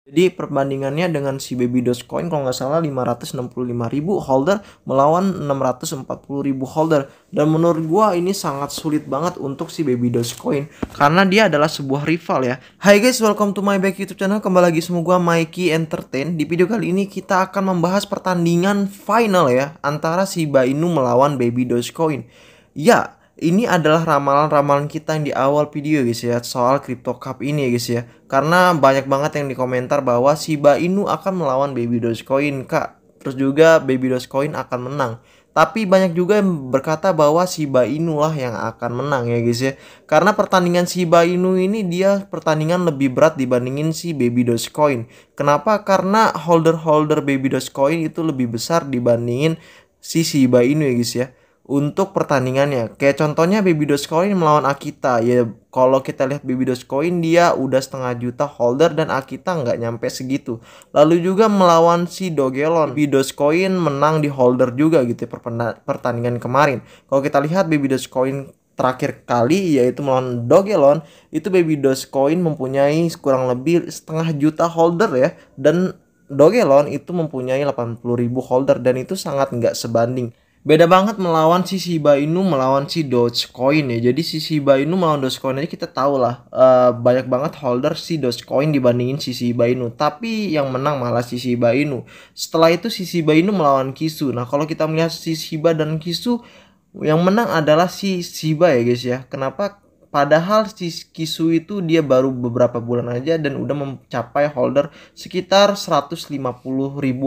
Jadi perbandingannya dengan si Baby Dogecoin kalau nggak salah 565.000 holder melawan 640.000 holder. Dan menurut gua ini sangat sulit banget untuk si Baby Dogecoin karena dia adalah sebuah rival ya. Hai guys, welcome to my back YouTube channel. Kembali lagi sama gua Mikey Entertain. Di video kali ini kita akan membahas pertandingan final ya antara Shiba Inu melawan Baby Dogecoin. Ya, ini adalah ramalan-ramalan kita yang di awal video guys ya, soal Crypto Cup ini ya guys ya. Karena banyak banget yang di komentar bahwa Shiba Inu akan melawan Baby Dogecoin kak. Terus juga Baby Dogecoin akan menang. Tapi banyak juga yang berkata bahwa Shiba Inu lah yang akan menang ya guys ya. Karena pertandingan Shiba Inu ini dia pertandingan lebih berat dibandingin si Baby Dogecoin. Kenapa? Karena holder-holder Baby Dogecoin itu lebih besar dibandingin si Shiba Inu ya guys ya. Untuk pertandingannya, kayak contohnya Baby Dogecoin melawan Akita ya. Kalau kita lihat Baby Dogecoin dia udah 500.000 holder dan Akita nggak nyampe segitu. Lalu juga melawan si Dogelon, Baby Dogecoin menang di holder juga gitu ya, pertandingan kemarin. Kalau kita lihat Baby Dogecoin terakhir kali yaitu melawan Dogelon, itu Baby Dogecoin mempunyai kurang lebih 500.000 holder ya, dan Dogelon itu mempunyai 80.000 holder, dan itu sangat nggak sebanding. Beda banget melawan si Shiba Inu melawan si Dogecoin ya. Jadi si Shiba Inu melawan Dogecoin aja kita tahu lah banyak banget holder si Dogecoin dibandingin si Shiba Inu. Tapi yang menang malah si Shiba Inu. Setelah itu si Shiba Inu melawan Kisu. Nah kalau kita melihat si Shiba dan Kisu, yang menang adalah si Shiba ya guys ya. Kenapa? Padahal si Kisu itu dia baru beberapa bulan aja dan udah mencapai holder sekitar 150.000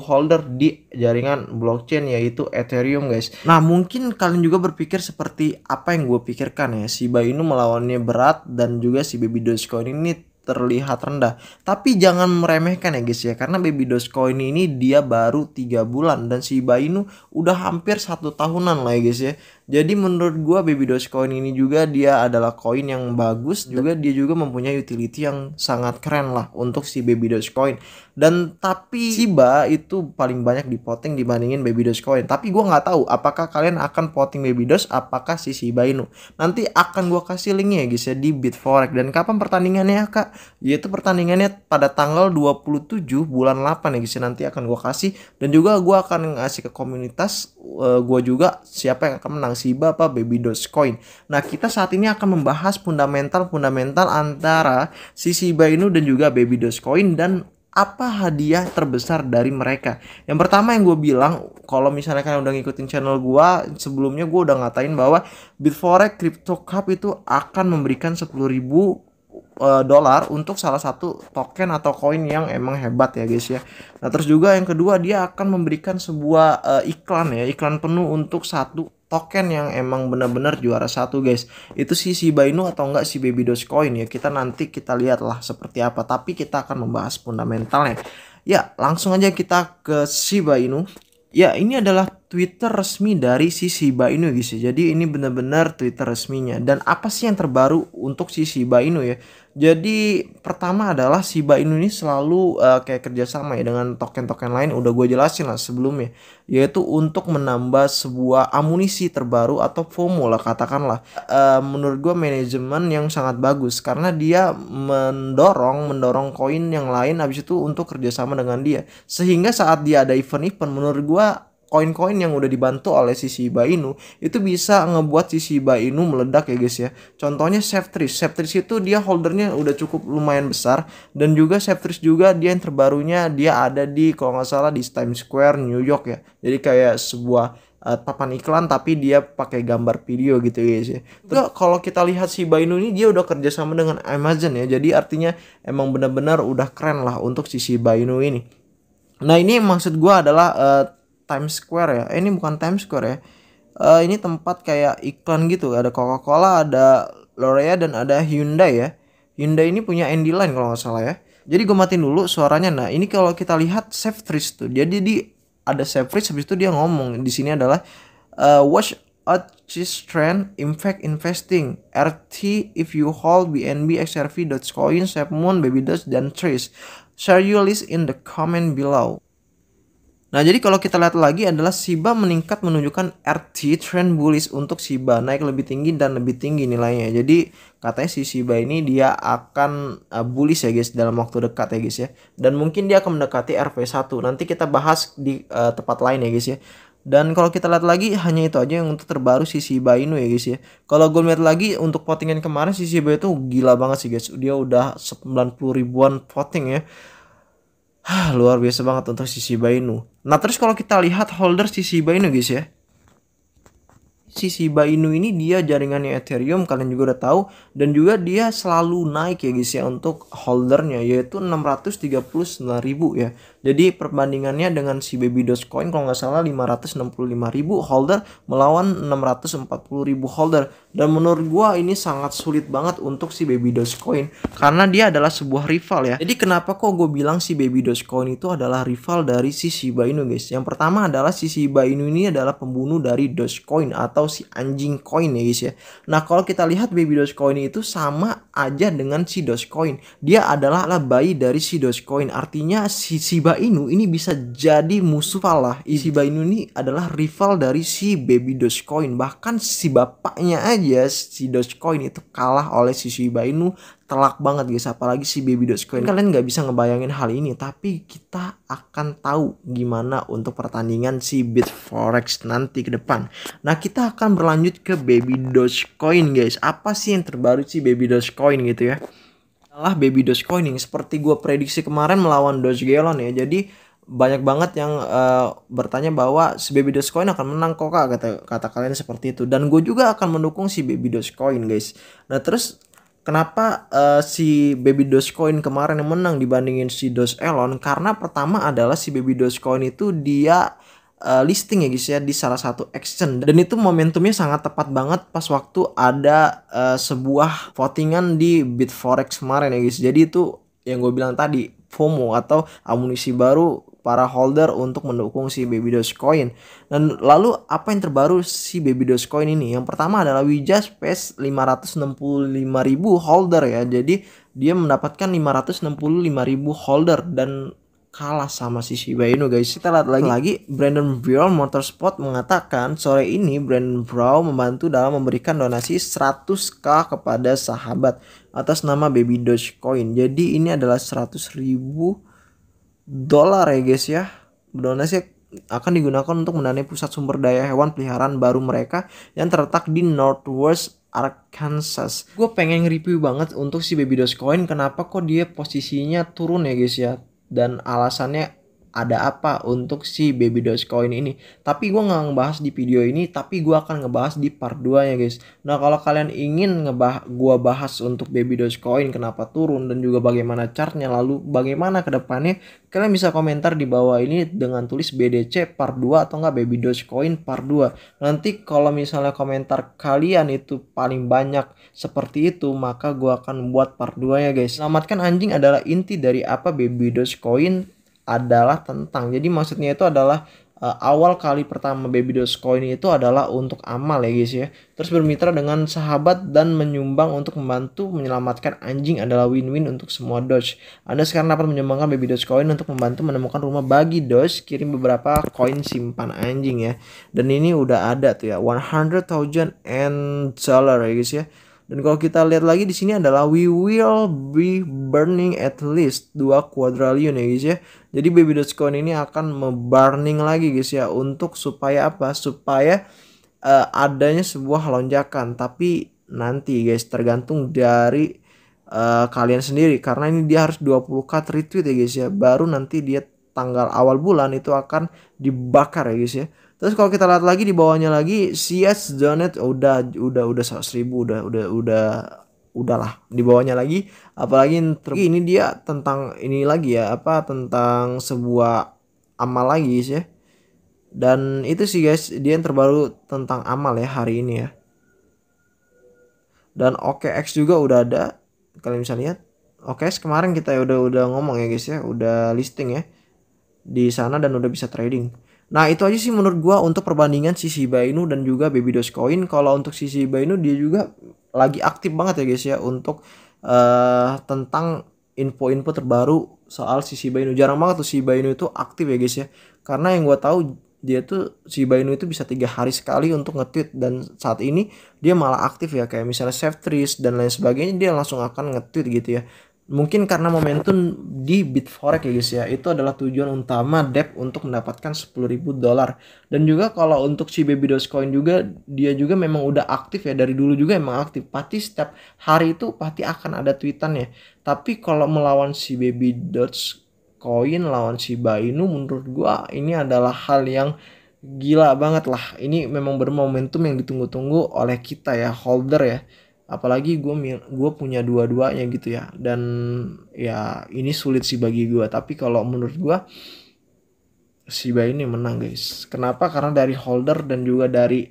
holder di jaringan blockchain yaitu Ethereum guys. Nah mungkin kalian juga berpikir seperti apa yang gue pikirkan ya. Shiba Inu melawannya berat dan juga si Baby Dogecoin ini terlihat rendah. Tapi jangan meremehkan ya guys ya, karena Baby Dogecoin ini dia baru 3 bulan dan Shiba Inu udah hampir 1 tahunan lah ya guys ya. Jadi menurut gua Baby Dogecoin ini juga dia adalah koin yang bagus, juga dia juga mempunyai utility yang sangat keren lah untuk si Baby Dogecoin. Dan tapi Shiba itu paling banyak dipoting dibandingin Baby Dogecoin. Tapi gua nggak tahu apakah kalian akan poting Baby Doge apakah si Shiba Inu. Nanti akan gua kasih linknya ya guys ya di Bitforex. Dan kapan pertandingannya ya kak? Yaitu pertandingannya pada tanggal 27 bulan 8 ya guys ya. Nanti akan gua kasih, dan juga gua akan ngasih ke komunitas gua juga siapa yang akan menang, Shiba apa Baby Dogecoin. Nah kita saat ini akan membahas fundamental antara si Shiba Inu dan juga Baby Dogecoin dan apa hadiah terbesar dari mereka. Yang pertama yang gue bilang, kalau misalnya kalian udah ngikutin channel gue sebelumnya, gue udah ngatain bahwa Bitforex Crypto Cup itu akan memberikan 10.000 dolar untuk salah satu token atau koin yang emang hebat ya guys ya. Nah terus juga yang kedua, dia akan memberikan sebuah iklan penuh untuk satu token yang emang benar-benar juara satu guys. Itu si Shiba Inu atau enggak si Baby Dogecoin ya. Nanti kita lihat lah seperti apa, tapi kita akan membahas fundamentalnya. Ya langsung aja kita ke Shiba Inu. Ya ini adalah Twitter resmi dari si Shiba Inu guys ya. Jadi ini benar-benar Twitter resminya. Dan apa sih yang terbaru untuk si Shiba Inu ya? Jadi pertama adalah Shiba Inu ini selalu kayak kerjasama ya dengan token-token lain. Udah gue jelasin lah sebelumnya. Yaitu untuk menambah sebuah amunisi terbaru atau FOMO lah katakanlah. Menurut gue manajemen yang sangat bagus. Karena dia mendorong koin yang lain habis itu untuk kerjasama dengan dia. Sehingga saat dia ada event-event, menurut gue koin-koin yang udah dibantu oleh si Shiba Inu itu bisa ngebuat si Shiba Inu meledak ya guys ya. Contohnya Septris itu dia holdernya udah cukup lumayan besar, dan juga Septris juga dia yang terbarunya dia ada di kalau nggak salah di Times Square New York ya. Jadi kayak sebuah papan iklan tapi dia pakai gambar video gitu guys ya. Juga kalau kita lihat Shiba Inu ini dia udah kerjasama dengan Amazon ya. Jadi artinya emang benar-benar udah keren lah untuk si Shiba Inu ini. Nah ini maksud gua adalah Times Square ya. Ini bukan Times Square ya. Ini tempat kayak iklan gitu. Ada Coca-Cola, ada L'Oreal, dan ada Hyundai ya. Hyundai ini punya Andy Line kalau nggak salah ya. Jadi gue matiin dulu suaranya. Nah ini kalau kita lihat Septris tuh. Jadi ada Septris, habis itu dia ngomong di sini adalah watch out this trend impact investing. RT if you hold BNB, XRP, Dogecoin, SafeMoon, Baby Doge, dan Trace. Share your list in the comment below. Nah, jadi kalau kita lihat lagi adalah Shiba meningkat menunjukkan RT trend bullish untuk Shiba, naik lebih tinggi dan lebih tinggi nilainya. Jadi katanya si Shiba ini dia akan bullish ya guys dalam waktu dekat ya guys ya. Dan mungkin dia akan mendekati RV1. Nanti kita bahas di tempat lain ya guys ya. Dan kalau kita lihat lagi hanya itu aja yang untuk terbaru si Shiba Inu ya guys ya. Kalau gue lihat lagi untuk votingan kemarin si Shiba itu gila banget sih guys. Dia udah 90 ribuan voting ya. Luar biasa banget untuk si Shiba Inu. Nah, terus kalau kita lihat holder si Shiba Inu guys ya. Si Shiba Inu ini dia jaringannya Ethereum, kalian juga udah tahu, dan juga dia selalu naik ya guys ya untuk holdernya, yaitu 639.000 ya. Jadi perbandingannya dengan si Baby Dogecoin kalau nggak salah 565.000 holder melawan 640.000 holder. Dan menurut gua ini sangat sulit banget untuk si Baby Dogecoin karena dia adalah sebuah rival ya. Jadi kenapa kok gue bilang si Baby Dogecoin itu adalah rival dari si Shiba Inu guys? Yang pertama adalah si Shiba Inu ini adalah pembunuh dari Dogecoin atau si anjing coin ya guys ya. Nah, kalau kita lihat Baby Dogecoin itu sama aja dengan si Dogecoin. Dia adalah bayi dari si Dogecoin. Artinya si Shiba Inu ini bisa jadi musuh Allah. Shiba Inu ini adalah rival dari si Baby Dogecoin. Bahkan si bapaknya aja si Dogecoin itu kalah oleh si Shiba Inu telak banget guys, apalagi si Baby Dogecoin. Kalian nggak bisa ngebayangin hal ini, tapi kita akan tahu gimana untuk pertandingan si Bitforex nanti ke depan. Nah, kita akan berlanjut ke Baby Dogecoin guys. Apa sih yang terbaru si Baby Dogecoin gitu ya? Adalah Baby Dogecoin yang seperti gue prediksi kemarin melawan Dogegelon ya. Jadi banyak banget yang bertanya bahwa si Baby Dogecoin akan menang kok kak, kata kalian seperti itu. Dan gue juga akan mendukung si Baby Dogecoin guys. Nah, terus kenapa si Baby Dogecoin kemarin yang menang dibandingin si Dogeelon? Karena pertama adalah si Baby Dogecoin itu dia listing ya guys ya di salah satu exchange, dan itu momentumnya sangat tepat banget pas waktu ada sebuah votingan di Bitforex kemarin ya guys. Jadi itu yang gue bilang tadi, FOMO atau amunisi baru para holder untuk mendukung si Baby Dogecoin. Dan lalu apa yang terbaru si Baby Dogecoin ini? Yang pertama adalah we just passed 565.000 holder ya. Jadi dia mendapatkan 565.000 holder dan kalah sama si Shiba Inu guys. Kita lihat lagi Brandon Brown Motorsport mengatakan sore ini Brandon Brown membantu dalam memberikan donasi 100k kepada sahabat atas nama Baby Dogecoin. Jadi ini adalah 100.000 dolar ya guys ya. Donasi akan digunakan untuk mendanai pusat sumber daya hewan peliharaan baru mereka yang terletak di Northwest Arkansas. Gue pengen review banget untuk si Baby Dogecoin, kenapa kok dia posisinya turun ya guys ya, dan alasannya ada apa untuk si Baby Dogecoin ini. Tapi gue nggak ngebahas di video ini, tapi gue akan ngebahas di part 2 ya guys. Nah, kalau kalian ingin gue bahas untuk Baby Dogecoin kenapa turun dan juga bagaimana chartnya, lalu bagaimana kedepannya, kalian bisa komentar di bawah ini dengan tulis BDC part 2 atau enggak Baby Dogecoin part 2. Nanti kalau misalnya komentar kalian itu paling banyak seperti itu, maka gue akan buat part 2 ya guys. Selamatkan anjing adalah inti dari apa Baby Dogecoin adalah tentang. Jadi maksudnya itu adalah awal kali pertama Baby Dogecoin itu adalah untuk amal ya guys ya. Terus bermitra dengan sahabat dan menyumbang untuk membantu menyelamatkan anjing adalah win-win untuk semua Doge. Anda sekarang dapat menyumbangkan Baby Dogecoin untuk membantu menemukan rumah bagi Doge. Kirim beberapa koin simpan anjing ya. Dan ini udah ada tuh ya, 100,000 dollar ya guys ya. Dan kalau kita lihat lagi di sini adalah we will be burning at least 2 quadrillion ya guys ya. Jadi Baby Dogecoin ini akan burning lagi guys ya, untuk supaya apa? Supaya adanya sebuah lonjakan. Tapi nanti guys tergantung dari kalian sendiri, karena ini dia harus 20k retweet ya guys ya. Baru nanti dia tanggal awal bulan itu akan dibakar ya guys ya. Terus kalau kita lihat lagi di bawahnya lagi CS donate udah 100.000 udahlah di bawahnya lagi. Apalagi ini dia tentang ini lagi ya, apa tentang sebuah amal lagi guys ya. Dan itu sih guys dia yang terbaru tentang amal ya hari ini ya. Dan OKX juga udah ada, kalian bisa lihat. OKX kemarin kita udah ngomong ya guys ya, udah listing ya di sana dan udah bisa trading. Nah, itu aja sih menurut gua untuk perbandingan si Shiba Inu dan juga Baby Dogecoin. Kalau untuk si Shiba Inu dia juga lagi aktif banget ya guys ya untuk tentang info-info terbaru soal si Shiba Inu. Jarang banget tuh Shiba Inu itu aktif ya guys ya, karena yang gue tahu dia tuh Shiba Inu itu bisa 3 hari sekali untuk nge-tweet, dan saat ini dia malah aktif ya, kayak misalnya save trees dan lain sebagainya dia langsung akan nge-tweet gitu ya. Mungkin karena momentum di Bitforex ya guys ya, itu adalah tujuan utama Dep untuk mendapatkan $10.000. Dan juga kalau untuk si Baby Dogecoin juga, dia juga memang udah aktif ya, dari dulu juga emang aktif. Pasti setiap hari itu pasti akan ada tweetannya. Tapi kalau melawan si Baby Dogecoin, lawan Shiba Inu, menurut gua ini adalah hal yang gila banget lah. Ini memang bermomentum yang ditunggu-tunggu oleh kita ya, holder ya. Apalagi gue punya dua-duanya gitu ya, dan ya ini sulit sih bagi gue. Tapi kalau menurut gue Shiba ini menang guys. Kenapa? Karena dari holder dan juga dari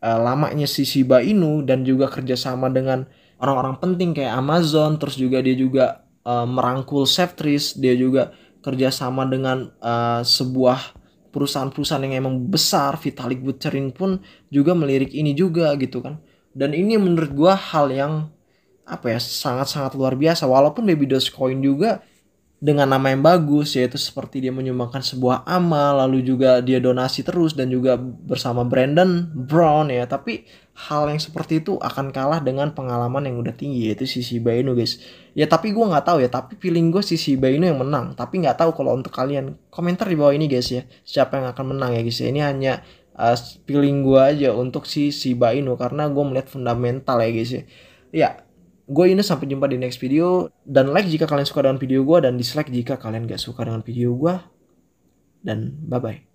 lamanya si Shiba Inu, dan juga kerjasama dengan orang-orang penting kayak Amazon. Terus juga dia juga merangkul Safetrees. Dia juga kerjasama dengan sebuah perusahaan-perusahaan yang emang besar. Vitalik Buterin pun juga melirik ini juga gitu kan. Dan ini menurut gua hal yang apa ya, sangat-sangat luar biasa. Walaupun Baby Dogecoin juga dengan nama yang bagus, yaitu seperti dia menyumbangkan sebuah amal, lalu juga dia donasi terus, dan juga bersama Brandon Brown ya. Tapi hal yang seperti itu akan kalah dengan pengalaman yang udah tinggi, yaitu si Shiba Inu guys. Ya tapi gue nggak tahu ya, tapi feeling gue si Shiba Inu yang menang. Tapi nggak tahu kalau untuk kalian. Komentar di bawah ini guys ya, siapa yang akan menang ya guys ya. Ini hanya feeling gue aja untuk si Shiba Inu, karena gue melihat fundamental ya guys ya. Ya, gue ini sampai jumpa di next video. Dan like jika kalian suka dengan video gue, dan dislike jika kalian gak suka dengan video gue. Dan bye bye.